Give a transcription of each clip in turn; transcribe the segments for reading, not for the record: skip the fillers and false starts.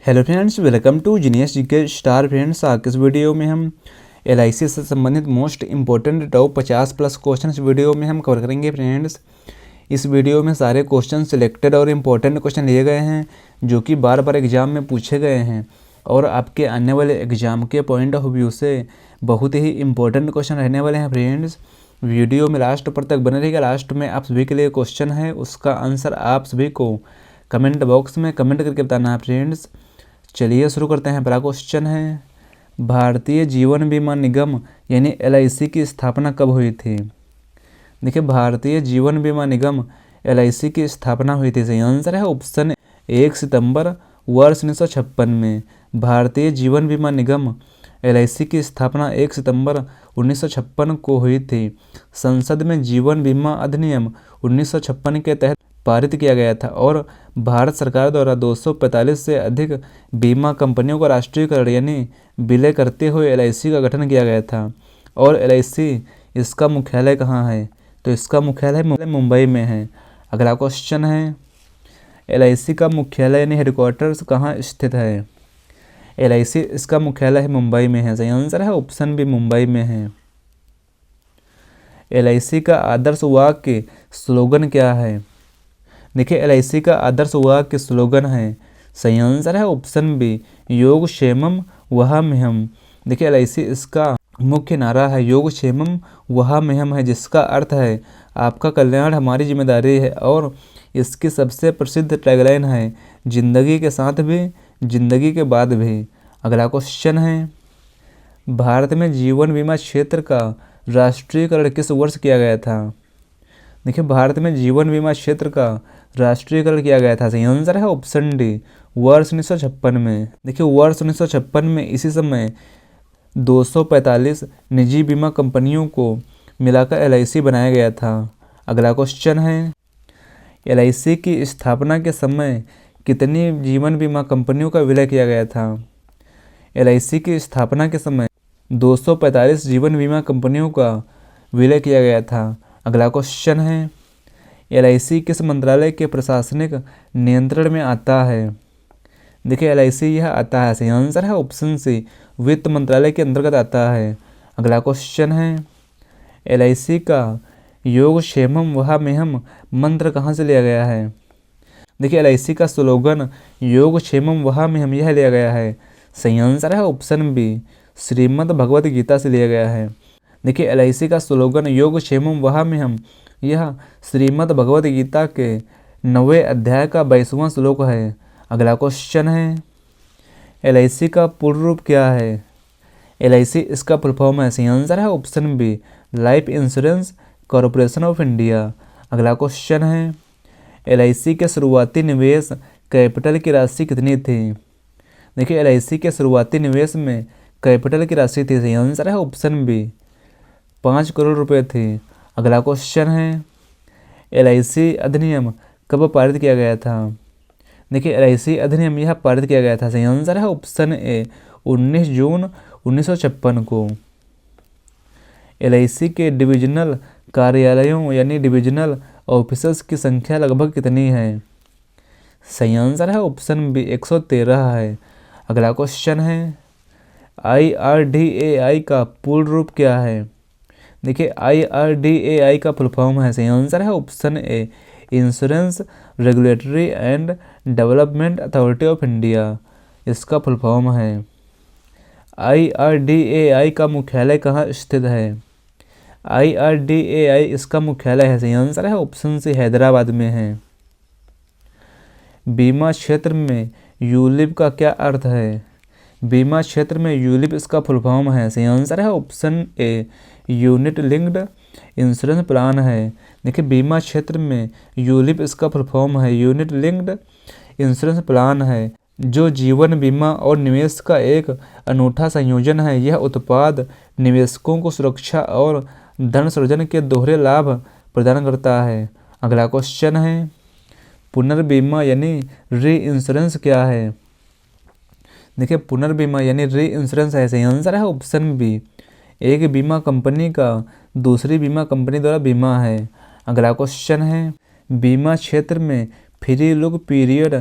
Hello friends, welcome to genius GK star. Friends, आज इस video में हम एलआईसी से संबंधित मोस्ट इंपॉर्टेंट टॉप 50+ क्वेश्चन इस वीडियो में हम कवर करेंगे। फ्रेंड्स, इस वीडियो में सारे क्वेश्चन सिलेक्टेड और इम्पोर्टेंट क्वेश्चन लिए गए हैं जो कि बार बार एग्जाम में पूछे गए हैं और आपके आने वाले एग्जाम के पॉइंट ऑफ व्यू से बहुत ही इंपॉर्टेंट क्वेश्चन रहने वाले हैं। फ्रेंड्स, वीडियो में लास्ट पर तक बने रहिएगा। लास्ट में आप सभी के लिए क्वेश्चन है, उसका आंसर आप सभी को कमेंट बॉक्स में कमेंट करके बताना है। फ्रेंड्स, चलिए शुरू करते हैं। पहला क्वेश्चन है, भारतीय जीवन बीमा निगम यानी एलआईसी की स्थापना कब हुई थी? देखिए, भारतीय जीवन बीमा निगम एलआईसी की स्थापना हुई थी। सही आंसर है ऑप्शन 1 सितंबर वर्ष 1956 में। भारतीय जीवन बीमा निगम एलआईसी की स्थापना 1 सितंबर 1956 को हुई थी। संसद में जीवन बीमा अधिनियम 1956 के तहत पारित किया गया था और भारत सरकार द्वारा 245 से अधिक बीमा कंपनियों का राष्ट्रीयकरण यानी विलय करते हुए एलआईसी का गठन किया गया था। और एलआईसी इसका मुख्यालय कहाँ है? तो इसका मुख्यालय मुंबई में है। अगला क्वेश्चन है, एलआईसी का मुख्यालय यानी हेडक्वार्टर्स कहाँ स्थित है? एलआईसी इसका मुख्यालय है मुंबई में है। सही आंसर है ऑप्शन बी, मुंबई में है। एलआईसी का आदर्श वाक्य स्लोगन क्या है? देखिए, एलआईसी का आदर्श वाक्य स्लोगन है। सही आंसर है ऑप्शन बी, योग क्षेमम वहाम्यहम्। देखिए, एलआईसी इसका मुख्य नारा है योग क्षेमम वहाम्यहम् है, जिसका अर्थ है आपका कल्याण हमारी जिम्मेदारी है। और इसकी सबसे प्रसिद्ध टैगलाइन है जिंदगी के साथ भी जिंदगी के बाद भी। अगला क्वेश्चन है, भारत में जीवन बीमा क्षेत्र का राष्ट्रीयकरण किस वर्ष किया गया था? देखिए, भारत में जीवन बीमा क्षेत्र का राष्ट्रीयकरण किया गया था। सही आंसर है ऑप्शन डी, वर्ष 1956 में। देखिए, वर्ष 1956 में इसी समय 245 निजी बीमा कंपनियों को मिलाकर एलआईसी बनाया गया था। अगला क्वेश्चन है, एलआईसी की स्थापना के समय कितनी जीवन बीमा कंपनियों का विलय किया गया था? एलआईसी की स्थापना के समय 245 जीवन बीमा कंपनियों का विलय किया गया था। अगला क्वेश्चन है, एलआईसी किस मंत्रालय के प्रशासनिक नियंत्रण में आता है? देखिए, एलआईसी यह आता है। सही आंसर है ऑप्शन सी, वित्त मंत्रालय के अंतर्गत आता है। अगला क्वेश्चन है, एलआईसी का योग क्षेमम वहाम्यहम् मंत्र कहाँ से लिया गया है? देखिए, एलआईसी का स्लोगन योग क्षेमम वहाम्यहम् यह लिया गया है। सही आंसर है ऑप्शन बी, श्रीमद् भगवद गीता से लिया गया है। देखिए, एलआईसी का स्लोगन योग क्षेमम वहाम्यहम् यह श्रीमद् भगवद गीता के 9वें अध्याय का 22वां श्लोक है। अगला क्वेश्चन है, एलआईसी का पूर्ण रूप क्या है? एलआईसी इसका फुल फॉर्म है। सही आंसर है option B, life insurance corporation of India. अगला क्वेश्चन है, एलआईसी के शुरुआती निवेश कैपिटल की राशि कितनी थी? देखिए, एलआईसी के शुरुआती निवेश में कैपिटल की राशि थी। सही आंसर है ऑप्शन बी, 5 करोड़ रुपए थी। अगला क्वेश्चन है, एलआईसी अधिनियम कब पारित किया गया था? देखिए, एलआईसी अधिनियम यह पारित किया गया था। सही आंसर है ऑप्शन ए, 19 जून 1956 को। एलआईसी के डिविजनल कार्यालयों यानी डिविजनल ऑफिसर्स की संख्या लगभग कितनी है? सही आंसर है ऑप्शन बी, 113 है। अगला क्वेश्चन है, IRDAI का पूर्ण रूप क्या है? देखिए, IRDAI का फुल फॉर्म है। सही आंसर है option A, insurance regulatory and development authority of India इसका फुल फॉर्म है। IRDAI का मुख्यालय कहाँ स्थित है? IRDAI इसका मुख्यालय है। सही आंसर है ऑप्शन सी, हैदराबाद में है। बीमा क्षेत्र में यूलिप का क्या अर्थ है? बीमा क्षेत्र में यूलिप इसका फुल फॉर्म है। सही आंसर है option A, unit linked insurance plan है। देखिए, बीमा क्षेत्र में यूलिप इसका फुल फॉर्म है, यूनिट लिंक्ड इंश्योरेंस प्लान है, जो जीवन बीमा और निवेश का एक अनूठा संयोजन है। यह उत्पाद निवेशकों को सुरक्षा और धन सृजन के दोहरे लाभ प्रदान करता है। अगला क्वेश्चन है, पुनर्बीमा यानी री इंश्योरेंस क्या है? देखिए, पुनर्बीमा यानी री इंश्योरेंस है। सही आंसर है ऑप्शन बी, एक बीमा कंपनी का दूसरी बीमा कंपनी द्वारा बीमा है। अगला क्वेश्चन है, बीमा क्षेत्र में फ्री लुक पीरियड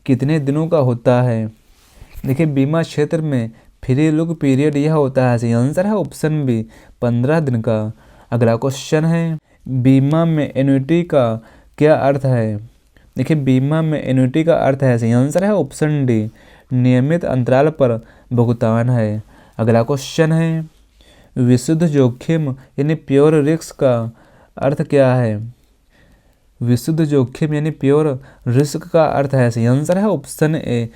कितने दिनों का होता है? देखिए बीमा क्षेत्र में फ्री लुक पीरियड यह होता है, सही आंसर है ऑप्शन बी 15 दिन का। अगला क्वेश्चन है, बीमा में एन्युटी का क्या अर्थ है? देखिए बीमा में एन्युटी का अर्थ है, सही आंसर है ऑप्शन डी नियमित अंतराल पर भुगतान है। अगला क्वेश्चन है, विशुद्ध जोखिम यानी प्योर रिस्क का अर्थ क्या है? विशुद्ध जोखिम यानी प्योर रिस्क का अर्थ है, सही आंसर है ऑप्शन ए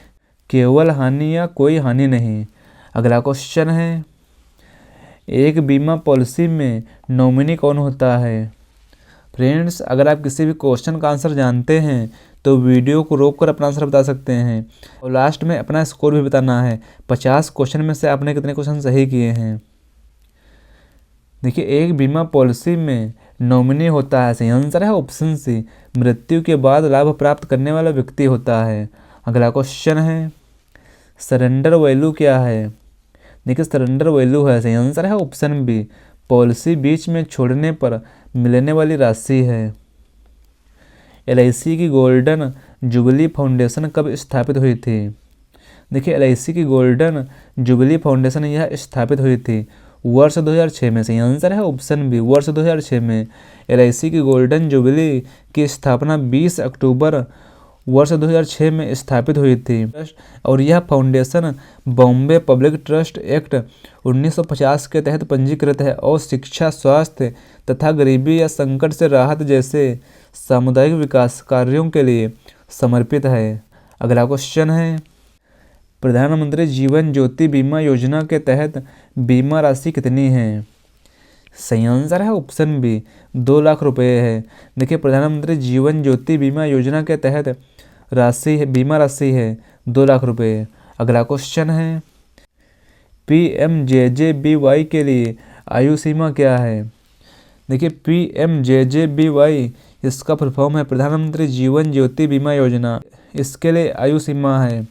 केवल हानि या कोई हानि नहीं। अगला क्वेश्चन है, एक बीमा पॉलिसी में नॉमिनी कौन होता है? फ्रेंड्स अगर आप किसी भी क्वेश्चन का आंसर जानते हैं तो वीडियो को रोककर अपना आंसर बता सकते हैं और लास्ट में अपना स्कोर भी बताना है। 50 क्वेश्चन में से आपने कितने क्वेश्चन सही किए हैं। देखिए एक बीमा पॉलिसी में नॉमिनी होता है, सही आंसर है ऑप्शन सी मृत्यु के बाद लाभ प्राप्त करने वाला व्यक्ति होता है। अगला क्वेश्चन है, सरेंडर वैल्यू क्या है? देखिए सरेंडर वैल्यू है, सही आंसर है ऑप्शन बी पॉलिसी बीच में छोड़ने पर मिलने वाली राशि है। एलआईसी की गोल्डन जुबली फाउंडेशन कब स्थापित हुई थी? देखिए एलआईसी की गोल्डन जुबली फाउंडेशन यह स्थापित हुई थी वर्ष 2006 में, सही आंसर है ऑप्शन बी वर्ष 2006 में। एलआईसी की गोल्डन जुबली की स्थापना 20 अक्टूबर वर्ष 2006 में स्थापित हुई थी और यह foundation Bombay public trust act 1950 के तहत पंजीकृत है और शिक्षा, स्वास्थ्य तथा गरीबी या संकट से राहत जैसे सामुदायिक विकास कार्यों के लिए समर्पित है। अगला क्वेश्चन है, प्रधानमंत्री जीवन ज्योति बीमा योजना के तहत बीमा राशि कितनी है? सही आंसर है ऑप्शन बी 2 लाख रुपए है। देखिए प्रधानमंत्री जीवन ज्योति बीमा योजना के तहत बीमा राशि है 2 लाख रुपए। अगला क्वेश्चन है, PMJJBY के लिए आयु सीमा क्या है? देखिए PMJJBY इसका फुल फॉर्म है प्रधानमंत्री जीवन ज्योति बीमा योजना, इसके लिए आयु सीमा है,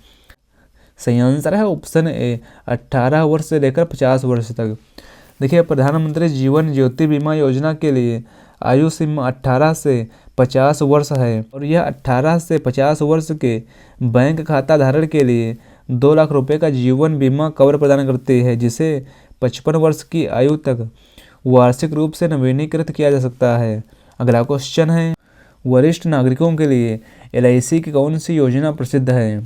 सही आंसर है ऑप्शन ए 18 वर्ष से लेकर 50 वर्ष तक। देखिए प्रधानमंत्री जीवन ज्योति बीमा योजना के लिए आयु सीमा 18 से 50 वर्ष है और यह 18 से 50 वर्ष के बैंक खाता धारक के लिए 2 लाख रुपए का जीवन बीमा कवर प्रदान करती है, जिसे 55 वर्ष की आयु तक वार्षिक रूप से नवीनीकृत किया जा सकता है। अगला क्वेश्चन है, वरिष्ठ नागरिकों के लिए एलआईसी की कौन सी योजना प्रसिद्ध है?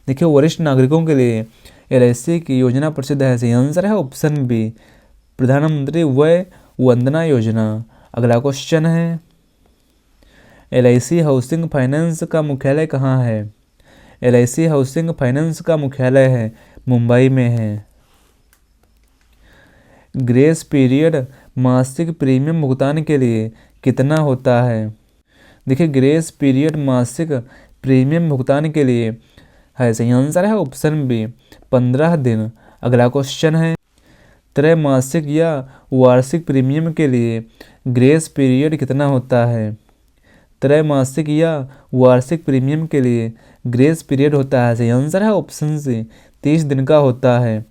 देखिए वरिष्ठ नागरिकों के लिए एलआईसी की योजना प्रसिद्ध है, सही आंसर है ऑप्शन बी प्रधानमंत्री वय वंदना योजना। अगला क्वेश्चन है, एलआईसी हाउसिंग फाइनेंस का मुख्यालय कहाँ है? एलआईसी हाउसिंग फाइनेंस का मुख्यालय है मुंबई में है। ग्रेस पीरियड मासिक प्रीमियम भुगतान के लिए कितना होता है? देखिए ग्रेस पीरियड मासिक प्रीमियम भुगतान के लिए है, सही आंसर है ऑप्शन बी 15 दिन। अगला क्वेश्चन है, त्रैमासिक या वार्षिक प्रीमियम के लिए ग्रेस पीरियड कितना होता है? त्रैमासिक या वार्षिक प्रीमियम के लिए ग्रेस पीरियड होता है, सही आंसर है ऑप्शन सी 30 दिन का होता है।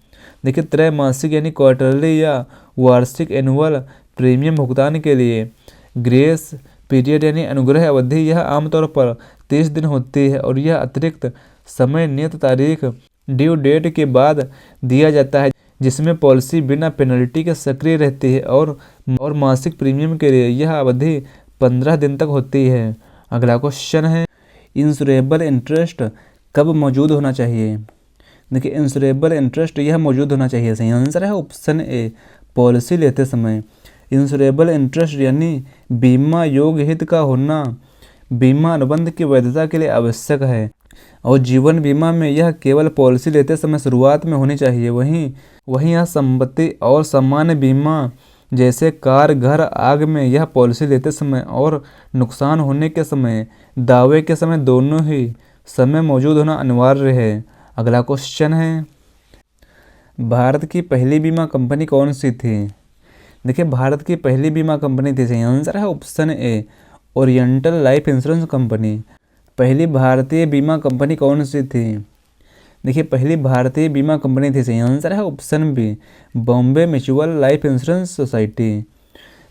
देखिए त्रैमासिक यानी क्वार्टरली या वार्षिक एनुअल प्रीमियम भुगतान के लिए ग्रेस पीरियड यानी अनुग्रह अवधि यह आमतौर पर 30 दिन होती है और यह अतिरिक्त समय नियत तारीख ड्यू डेट के बाद दिया जाता है, जिसमें पॉलिसी बिना पेनल्टी के सक्रिय रहती है और मासिक प्रीमियम के लिए यह अवधि 15 दिन तक होती है। अगला क्वेश्चन है, इंश्योरेबल इंटरेस्ट कब मौजूद होना चाहिए? देखिए इंश्योरेबल इंटरेस्ट यह मौजूद होना चाहिए, सही आंसर है ऑप्शन ए पॉलिसी लेते समय। इंश्योरेबल इंटरेस्ट यानी बीमा योग्य हित का होना बीमा अनुबंध की वैधता के लिए आवश्यक है और जीवन बीमा में यह केवल पॉलिसी लेते समय शुरुआत में होनी चाहिए। वहीं यह संपत्ति और सामान्य बीमा जैसे कार, घर, आग में यह पॉलिसी लेते समय और नुकसान होने के समय, दावे के समय दोनों ही समय मौजूद होना अनिवार्य है। अगला क्वेश्चन है, भारत की पहली बीमा कंपनी कौन सी थी? देखिए भारत की पहली बीमा कंपनी थी, सही आंसर है option A oriental life insurance company. पहली भारतीय बीमा कंपनी कौन सी थी? देखिए पहली भारतीय बीमा कंपनी थी, सही आंसर है ऑप्शन बी बॉम्बे म्यूचुअल लाइफ इंश्योरेंस सोसाइटी।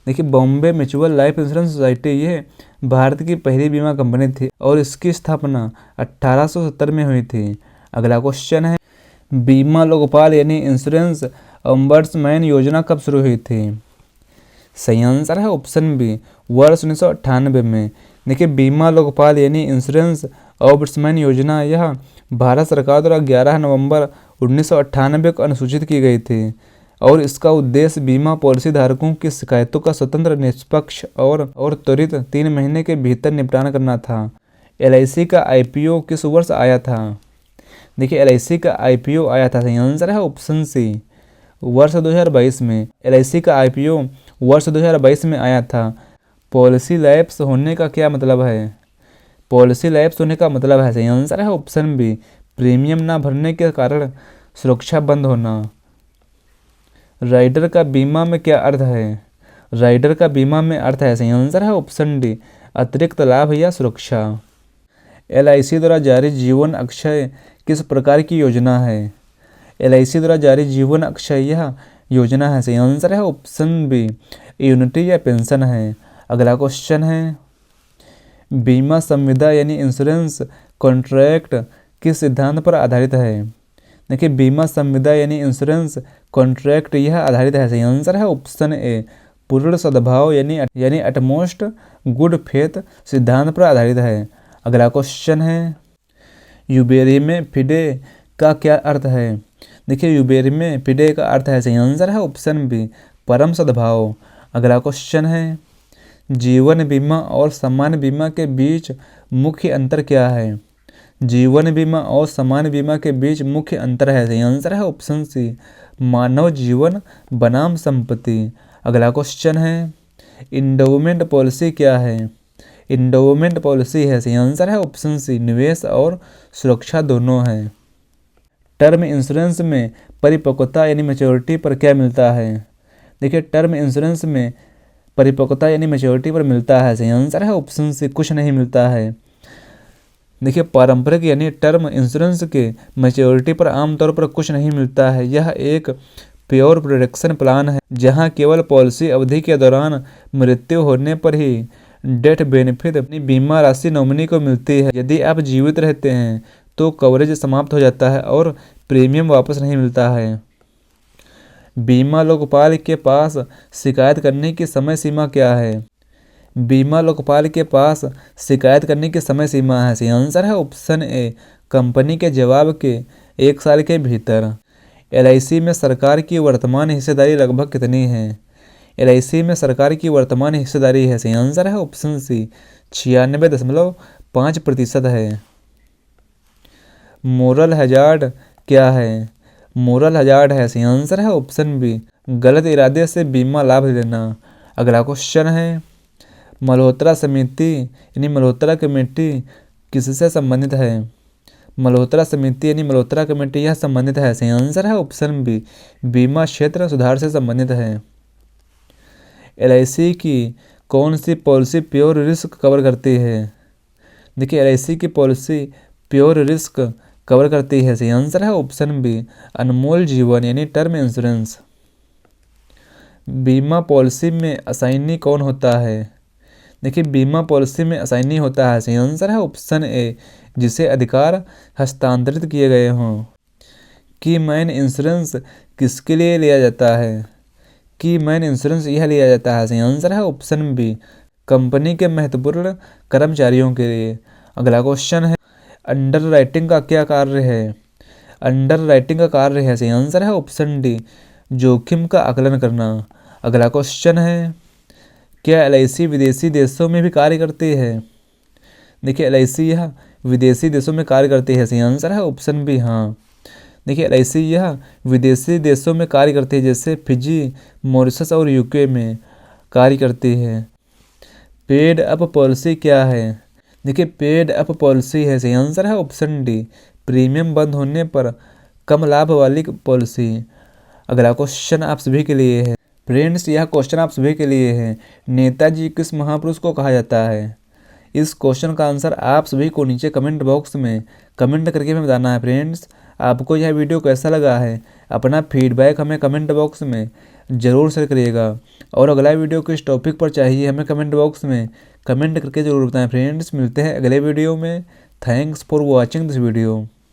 देखिए बॉम्बे म्यूचुअल लाइफ इंश्योरेंस सोसाइटी ये भारत की पहली बीमा कंपनी थी और इसकी स्थापना 1870 में हुई थी। अगला क्वेश्चन है, बीमा लोकपाल यानी इंश्योरेंस अम्बर्समैन योजना कब शुरू हुई थी? सही आंसर है ऑप्शन बी, वर्ष 1998 में। देखिए बीमा लोकपाल यानी इंश्योरेंस अम्बर्समैन योजना यह भारत सरकार द्वारा 11 नवंबर 1998 को अनुसूचित की गई थी और इसका उद्देश्य बीमा पॉलिसी धारकों की शिकायतों का स्वतंत्र, निष्पक्ष और त्वरित 3 महीने के भीतर निपटान करना था। एलआईसी का आईपीओ किस वर्ष आया था? देखिए एलआईसी का आईपीओ आया था, सही आंसर है ऑप्शन सी, वर्ष 2022 में। एलआईसी का आईपीओ वर्ष 2022 में आया था। पॉलिसी लैप्स होने का क्या मतलब है? पॉलिसी लैप्स होने का मतलब है, सही आंसर है ऑप्शन बी, प्रीमियम ना भरने के कारण सुरक्षा बंद होना। राइडर का बीमा में क्या अर्थ है? राइडर का बीमा में अर्थ है, सही आंसर है ऑप्शन डी, अतिरिक्त लाभ या सुरक्षा। एलआईसी द्वारा जारी जीवन अक्षय किस प्रकार की योजना है? एलआईसी द्वारा जारी जीवन अक्षय यह योजना है, सही आंसर है ऑप्शन बी, यूनिटी या पेंशन है। अगला क्वेश्चन है, बीमा संविदा यानी इंश्योरेंस कॉन्ट्रैक्ट किस सिद्धांत पर आधारित है? देखिए बीमा संविदा यानी इंश्योरेंस कॉन्ट्रैक्ट यह आधारित है, सही आंसर है ऑप्शन ए, पूर्ण सद्भाव यानी अटमोस्ट गुड फेथ सिद्धांत पर आधारित है। अगला क्वेश्चन है, यूबेरिमे फिडे का क्या अर्थ है? देखिए यूबेरिमे फिडे का अर्थ है, सही आंसर है ऑप्शन बी, परम सद्भाव। अगला क्वेश्चन है, जीवन बीमा और सामान्य बीमा के बीच मुख्य अंतर क्या है? जीवन बीमा और सामान्य बीमा के बीच मुख्य अंतर है, सही आंसर है ऑप्शन सी, मानव जीवन बनाम संपत्ति। अगला क्वेश्चन है, इंडोमेंट पॉलिसी क्या है? इंडोमेंट पॉलिसी है, सही आंसर है ऑप्शन सी, निवेश और सुरक्षा दोनों है। टर्म इंश्योरेंस में परिपक्वता यानी मैच्योरिटी पर क्या मिलता है? देखिए टर्म इंश्योरेंस में परिपक्वता यानी मैच्योरिटी पर मिलता है, सही आंसर है ऑप्शन सी, कुछ नहीं मिलता है। देखिए पारंपरिक यानी टर्म इंश्योरेंस के मैच्योरिटी पर आमतौर पर कुछ नहीं मिलता है। यह एक प्योर प्रोटेक्शन प्लान है जहां केवल पॉलिसी अवधि के दौरान मृत्यु होने पर ही डेथ बेनिफिट अपनी बीमा राशि नॉमिनी को मिलती है। यदि आप जीवित रहते हैं तो कवरेज समाप्त हो जाता है और प्रीमियम वापस नहीं मिलता है। बीमा लोकपाल के पास शिकायत करने की समय सीमा क्या है? बीमा लोकपाल के पास शिकायत करने की समय सीमा है, सही आंसर है ऑप्शन ए, कंपनी के जवाब के 1 साल के भीतर। एलआईसी में सरकार की वर्तमान हिस्सेदारी लगभग कितनी है? एलआईसी में सरकार की वर्तमान हिस्सेदारी है, सही आंसर है ऑप्शन सी, 96.5% है। मोरल हैजार्ड क्या है? मोरल हैजार्ड है, सही आंसर है ऑप्शन बी, गलत इरादे से बीमा लाभ लेना। अगला क्वेश्चन है, मल्होत्रा समिति यानी मल्होत्रा कमेटी किससे संबंधित है? मल्होत्रा समिति यानी मल्होत्रा कमेटी यह संबंधित है, सही आंसर है ऑप्शन बी, बीमा क्षेत्र सुधार से संबंधित है। एलआईसी की कौन सी पॉलिसी प्योर रिस्क कवर करती है? देखिए एलआईसी की पॉलिसी प्योर रिस्क कवर करती है, सही आंसर है ऑप्शन बी, अनमोल जीवन यानी टर्म इंश्योरेंस। बीमा पॉलिसी में असाइनी कौन होता है? देखिए बीमा पॉलिसी में असाइनी होता है, सही आंसर है ऑप्शन ए, जिसे अधिकार हस्तांतरित किए गए हों। की मैन इंश्योरेंस किसके लिए लिया जाता है? की मैन इंश्योरेंस यह लिया जाता है, सही आंसर है ऑप्शन बी, कंपनी के महत्वपूर्ण कर्मचारियों के लिए। अगला क्वेश्चन है, अंडर राइटिंग का क्या कार्य है? अंडर राइटिंग का कार्य है, सही आंसर है ऑप्शन डी, जोखिम का आकलन करना। अगला क्वेश्चन है, क्या एलआईसी विदेशी देशों में भी कार्य करती है? देखिए एलआईसी यह विदेशी देशों में कार्य करती है, सही आंसर है ऑप्शन बी, हाँ। देखिए एलआईसी यह विदेशी देशों में कार्य करती है, जैसे फिजी, मॉरिशस और यूके में कार्य करती है। पेड अप पॉलिसी क्या है? देखिए पेड अप पॉलिसी है, सही आंसर है ऑप्शन डी, प्रीमियम बंद होने पर कम लाभ वाली पॉलिसी। अगला क्वेश्चन आप सभी के लिए है फ्रेंड्स, यह क्वेश्चन आप सभी के लिए है, नेताजी किस महापुरुष को कहा जाता है? इस क्वेश्चन का आंसर आप सभी को नीचे कमेंट बॉक्स में कमेंट करके हमें बताना है। फ्रेंड्स आपको यह वीडियो कैसा लगा है, अपना फीडबैक हमें कमेंट बॉक्स में ज़रूर शेयर करिएगा और अगला वीडियो किस टॉपिक पर चाहिए हमें कमेंट बॉक्स में कमेंट करके ज़रूर बताएं। फ्रेंड्स मिलते हैं अगले वीडियो में। Thanks for watching this video.